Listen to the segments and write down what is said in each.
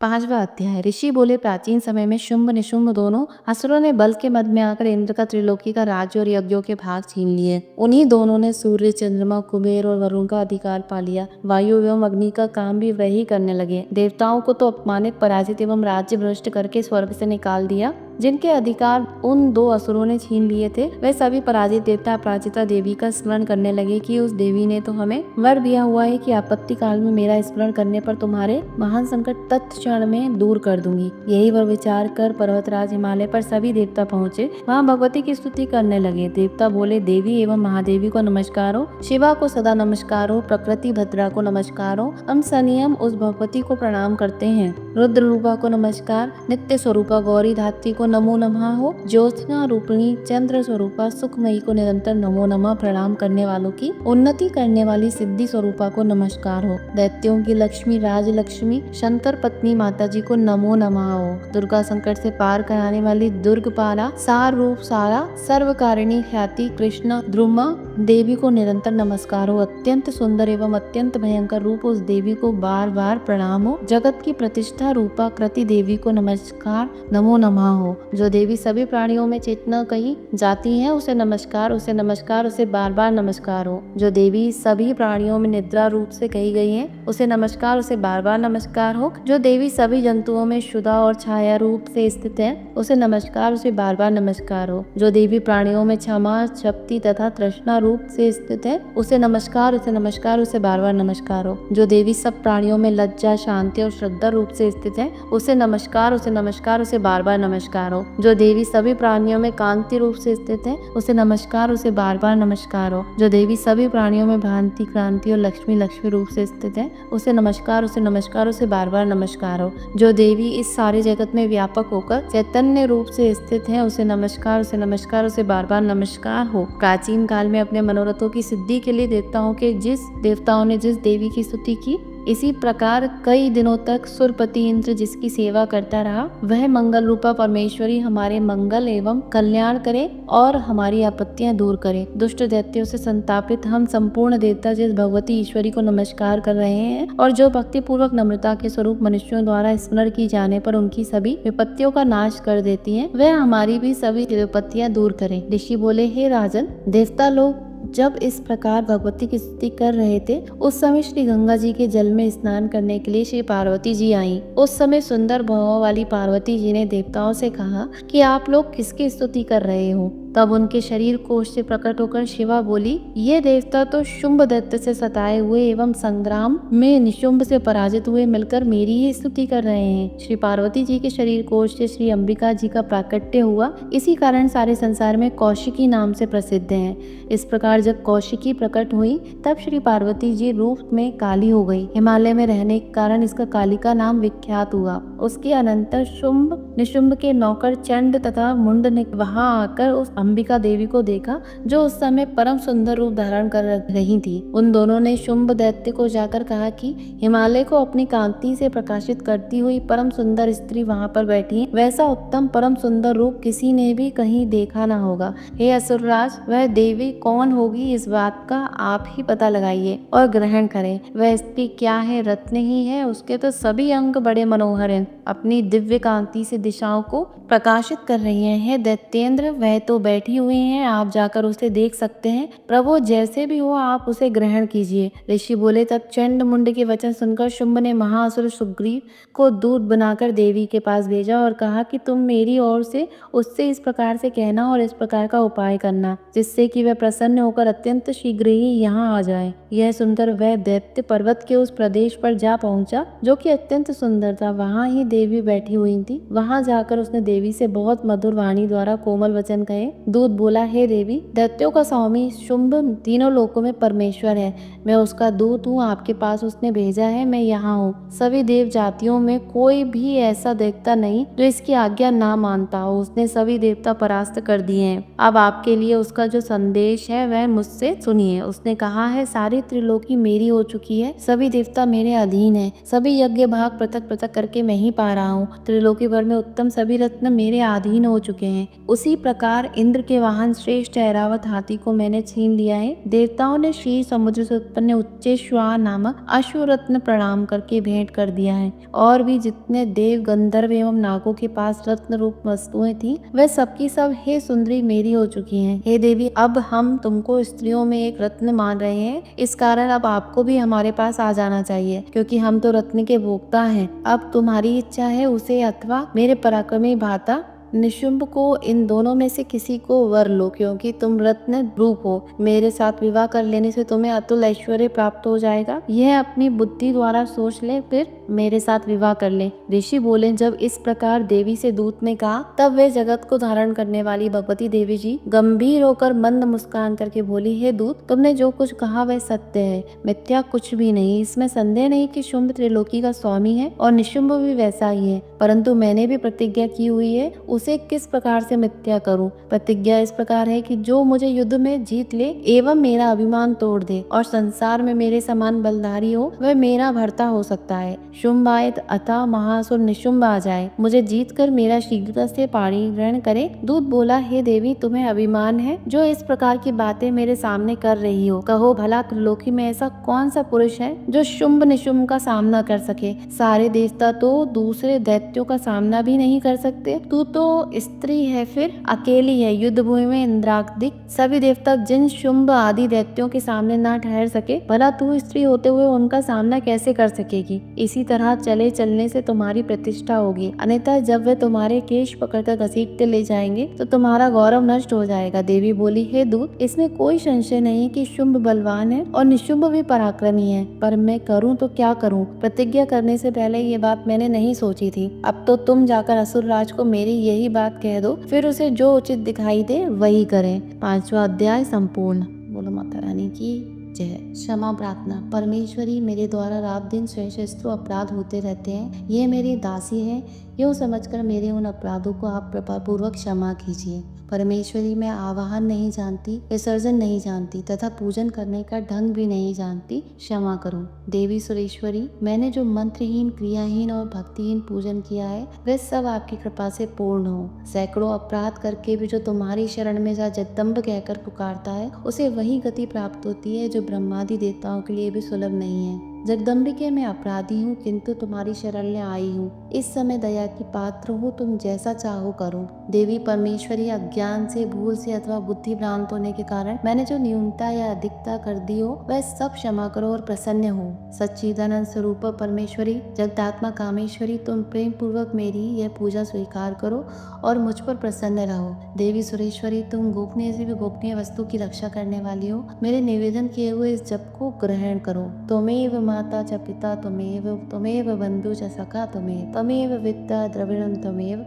5वां अध्याय। ऋषि बोले, प्राचीन समय में शुंभ निशुंभ दोनों असुरों ने बल के मद में आकर इंद्र का त्रिलोकी का राज्य और यज्ञों के भाग छीन लिए। उन्हीं दोनों ने सूर्य, चंद्रमा, कुबेर और वरुण का अधिकार पा लिया। वायु एवं अग्नि का काम भी वही करने लगे। देवताओं को तो अपमानित, पराजित एवं राज्य भ्रष्ट करके स्वर्ग से निकाल दिया। जिनके अधिकार उन दो असुरों ने छीन लिए थे, वे सभी पराजित देवता अपराजिता देवी का स्मरण करने लगे कि उस देवी ने तो हमें वर दिया हुआ है कि आपत्ति काल में मेरा स्मरण करने पर तुम्हारे महान संकट तत्क्षण में दूर कर दूंगी। यही वह विचार कर पर्वतराज हिमालय पर सभी देवता पहुँचे। वहाँ भगवती की स्तुति करने लगे। देवता बोले, देवी एवं महादेवी को नमस्कार हो, शिवा को सदा नमस्कार हो, प्रकृति भद्रा को नमस्कार हो। हम सनियम उस भगवती को प्रणाम करते हैं। रुद्र रूपा को नमस्कार, नित्य स्वरूपा गौरी धात्री को नमो नमः हो, ज्योत्सना रूपिणी चंद्र स्वरूपा सुखमयी को निरंतर नमो नमः। प्रणाम करने वालों की उन्नति करने वाली सिद्धि स्वरूपा को नमस्कार हो। दैत्यों की लक्ष्मी राज लक्ष्मी शंकर पत्नी माता जी को नमो नमः हो। दुर्गा संकट से पार कराने वाली दुर्गपाला सार रूप सारा सर्वकारिणी ख्याति कृष्ण द्रुमा देवी को निरंतर नमस्कार हो। अत्यंत सुंदर एवं अत्यंत भयंकर रूप उस देवी को बार बार प्रणाम हो। जगत की प्रतिष्ठा रूपा कृति देवी को नमस्कार नमो नमः हो। जो देवी सभी प्राणियों में चेतना कही जाती है, उसे नमस्कार, उसे नमस्कार, उसे बार बार नमस्कार हो। जो देवी सभी प्राणियों में निद्रा रूप से कही गई है, उसे नमस्कार, उसे बार बार नमस्कार हो। जो देवी सभी जंतुओं में शुदा और छाया रूप से स्थित है, उसे नमस्कार, उसे बार बार नमस्कार हो। जो देवी प्राणियों में क्षमा शक्ति तथा तृष्णा रूप से स्थित है, उसे नमस्कार, उसे नमस्कार, उसे बार बार नमस्कार हो। जो देवी सब प्राणियों में लज्जा शांति और श्रद्धा रूप से स्थित है, उसे नमस्कार, उसे नमस्कार, उसे बार बार नमस्कार हो। जो देवी सभी प्राणियों में कांति रूप से स्थित है, उसे नमस्कार, उसे बार बार नमस्कार हो। जो देवी सभी प्राणियों में भांति क्रांति और लक्ष्मी लक्ष्मी रूप से स्थित है, उसे नमस्कार, उसे नमस्कार, उसे बार बार नमस्कार हो। जो देवी इस सारे जगत में व्यापक होकर चैतन्य रूप से स्थित है, उसे नमस्कार, उसे नमस्कार, उसे बार बार नमस्कार हो। प्राचीन काल में अपने मनोरथों की सिद्धि के लिए देवताओं ने जिस देवी की स्तुति की, इसी प्रकार कई दिनों तक सुरपति इंद्र जिसकी सेवा करता रहा, वह मंगल रूपा परमेश्वरी हमारे मंगल एवं कल्याण करे और हमारी आपत्तियां दूर करे। दुष्ट दैत्यों से संतापित हम संपूर्ण देवता जिस भगवती ईश्वरी को नमस्कार कर रहे हैं और जो भक्ति पूर्वक नम्रता के स्वरूप मनुष्यों द्वारा स्मरण की जाने पर उनकी सभी विपत्तियों का नाश कर देती है, वह हमारी भी सभी विपत्तियां दूर करे। ऋषि बोले, हे राजन, देवता लोग जब इस प्रकार भगवती की स्तुति कर रहे थे, उस समय श्री गंगा जी के जल में स्नान करने के लिए श्री पार्वती जी आईं। उस समय सुंदर भौहों वाली पार्वती जी ने देवताओं से कहा कि आप लोग किसकी स्तुति कर रहे हो। तब उनके शरीर कोश से प्रकट होकर शिवा बोली, ये देवता तो शुंभ दैत्य से सताए हुए एवं संग्राम में निशुंभ से पराजित हुए मिलकर मेरी ही स्तुति कर रहे हैं। श्री पार्वती जी के शरीर कोश से श्री अंबिका जी का प्राकट्य हुआ, इसी कारण सारे संसार में कौशिकी नाम से प्रसिद्ध हैं। इस प्रकार जब कौशिकी प्रकट हुई, तब श्री पार्वती जी रूप में काली हो गई। हिमालय में रहने के कारण इसका कालिका नाम विख्यात हुआ। उसके अनंतर शुंभ निशुंभ के नौकर चंड तथा मुंड ने वहां आकर उस अंबिका देवी को देखा, जो उस समय परम सुंदर रूप धारण कर रही थी। उन दोनों ने शुंभ दैत्य को जाकर कहा कि हिमालय को अपनी कांति से प्रकाशित करती हुई परम सुंदर स्त्री वहां पर बैठी है। वैसा उत्तम परम सुंदर रूप किसी ने भी कहीं देखा ना होगा। हे असुरराज, वह देवी कौन होगी, इस बात का आप ही पता लगाइए और ग्रहण करें। वह स्त्री क्या है, रत्न ही है, उसके तो सभी अंग बड़े मनोहर हैं, अपनी दिव्य कांति से दिशाओं को प्रकाशित कर रही हैं। दैत्येंद्र, वह तो बैठी हुई हैं, आप जाकर उसे देख सकते हैं। प्रभु, जैसे भी हो आप उसे ग्रहण कीजिए। ऋषि बोले, तब चंड मुंड के वचन सुनकर शुंभ ने महाअसुर सुग्रीव को दूत बनाकर देवी के पास भेजा और कहा कि तुम मेरी ओर से उससे इस प्रकार से कहना और इस प्रकार का उपाय करना, जिससे कि वह प्रसन्न होकर अत्यंत शीघ्र ही यहाँ आ जाए। यह सुनकर वह दैत्य पर्वत के उस प्रदेश पर जा पहुंचा जो कि अत्यंत सुंदर था। वहां ही देवी बैठी हुई थी। वहां जाकर उसने देवी से बहुत मधुर वाणी द्वारा कोमल वचन कहे। दूत बोला, हे देवी, दैत्यों का स्वामी शुंभ तीनों लोकों में परमेश्वर है। मैं उसका दूत हूँ, आपके पास उसने भेजा है, मैं यहाँ हूँ। सभी देव जातियों में कोई भी ऐसा देवता नहीं जो इसकी आज्ञा ना मानता हो। उसने सभी देवता परास्त कर दिए हैं। अब आपके लिए उसका जो संदेश है वह मुझसे सुनिए। उसने कहा है, सारी त्रिलोकी मेरी हो चुकी है, सभी देवता मेरे अधीन है, सभी यज्ञ भाग पृथक पृथक करके मैं ही पा रहा हूँ। त्रिलोकी भर में उत्तम सभी रत्न मेरे अधीन हो चुके हैं। उसी प्रकार इंद्र इंद्र के वाहन श्रेष्ठ ऐरावत हाथी को मैंने छीन लिया है। देवताओं ने क्षीर समुद्र से उत्पन्न उच्चेश्वा नामक अश्वरत्न प्रणाम करके भेंट कर दिया है। और भी जितने देव गंधर्व एवं नागों के पास रत्न रूप वस्तुएं थी, वह सबकी सब हे सुंदरी मेरी हो चुकी हैं। हे देवी, अब हम तुमको स्त्रियों में एक रत्न मान रहे हैं, इस कारण अब आपको भी हमारे पास आ जाना चाहिए, क्योंकि हम तो रत्न के भोक्ता हैं। अब तुम्हारी इच्छा है उसे अथवा मेरे पराक्रमी भ्राता निशुंभ को, इन दोनों में से किसी को वर लो, क्योंकि तुम रत्न रूप हो। मेरे साथ विवाह कर लेने से तुम्हें अतुल ऐश्वर्य प्राप्त हो जाएगा। यह अपनी बुद्धि द्वारा सोच ले, फिर मेरे साथ विवाह कर ले। ऋषि बोले, जब इस प्रकार देवी से दूत ने कहा, तब वे जगत को धारण करने वाली भगवती देवी जी गंभीर होकर मंद मुस्कान करके बोली, हे दूत, तुमने जो कुछ कहा वह सत्य है, मिथ्या कुछ भी नहीं। इसमें संदेह नहीं कि शुंभ त्रिलोकी का स्वामी है और निशुंभ भी वैसा ही है, परंतु मैंने भी प्रतिज्ञा की हुई है, उसे किस प्रकार से मिथ्या करूं। प्रतिज्ञा इस प्रकार है कि जो मुझे युद्ध में जीत ले एवं मेरा अभिमान तोड़ दे और संसार में मेरे समान बलधारी हो, वह मेरा भर्ता हो सकता है। शुंभ आए अतः महासुर निशुंभ आ जाए, मुझे जीत कर मेरा शीघ्रता से पाणी ग्रहण करे। दूत बोला, हे देवी, तुम्हें अभिमान है जो इस प्रकार की बातें मेरे सामने कर रही हो। कहो भला त्रिलोकी में ऐसा कौन सा पुरुष है जो शुंभ निशुंभ का सामना कर सके। सारे देवता तो दूसरे दैत्यों का सामना भी नहीं कर सकते, तू तो स्त्री है, फिर अकेली है। युद्ध भूमि में इंद्रादिक सभी देवता जिन शुंभ आदि दैत्यों के सामने ना ठहर सके, भला तू स्त्री होते हुए उनका सामना कैसे कर सकेगी। इसी तरह चले चलने से तुम्हारी प्रतिष्ठा होगी, अन्यथा जब वे तुम्हारे केश पकड़कर घसीटते ले जाएंगे तो तुम्हारा गौरव नष्ट हो जाएगा। देवी बोली, हे दूत, इसमें कोई संशय नहीं कि शुंभ बलवान है और निशुंभ भी पराक्रमी है, पर मैं करूं तो क्या करूं। प्रतिज्ञा करने से पहले ये बात मैंने नहीं सोची थी। अब तो तुम जाकर असुर राज को मेरी यही बात कह दो, फिर उसे जो उचित दिखाई दे वही करें। 5वां अध्याय संपूर्ण। बोलो माता रानी की जय। क्षमा प्रार्थना। परमेश्वरी, मेरे द्वारा रात दिन सहस्त्रों अपराध होते रहते हैं, ये मेरी दासी है, यूँ समझकर मेरे उन अपराधों को आप कृपा पूर्वक क्षमा कीजिए। परमेश्वरी, मैं आवाहन नहीं जानती, विसर्जन नहीं जानती तथा पूजन करने का ढंग भी नहीं जानती, क्षमा करो। देवी सुरेश्वरी, मैंने जो मंत्रहीन, क्रियाहीन और भक्तिहीन पूजन किया है वह सब आपकी कृपा से पूर्ण हो। सैकड़ों अपराध करके भी जो तुम्हारी शरण में जगदम्ब कहकर पुकारता है, उसे वही गति प्राप्त होती है जो ब्रह्मादि देवताओं के लिए भी सुलभ नहीं है। जगदम्बिके, मैं अपराधी हूँ, किंतु तुम्हारी शरण में आई हूँ। इस समय दया की पात्र हो, तुम जैसा चाहो करो। देवी परमेश्वरी, अज्ञान से, भूल से अथवा बुद्धि भ्रांत होने के कारण मैंने जो न्यूनता या अधिकता कर दी हो वह सब क्षमा करो और प्रसन्न हो। सच्चिदानंद स्वरूप परमेश्वरी, जगदात्मा कामेश्वरी, तुम प्रेम पूर्वक मेरी यह पूजा स्वीकार करो और मुझ पर प्रसन्न रहो। देवी सुरेश्वरी, तुम गोपनीय से भी गोपनीय वस्तु की रक्षा करने वाली हो, मेरे निवेदन किए हुए इस जप को ग्रहण करो। त्वमेव माता च पिता त्वमेव बंधु च सखा त्वमेव विद्या द्रविणं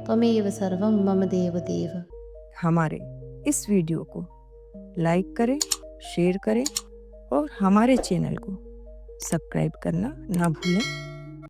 त्वमेव सर्वं मम देव देव। हमारे इस वीडियो को लाइक करें, शेयर करें और हमारे चैनल को सब्सक्राइब करना ना भूलें।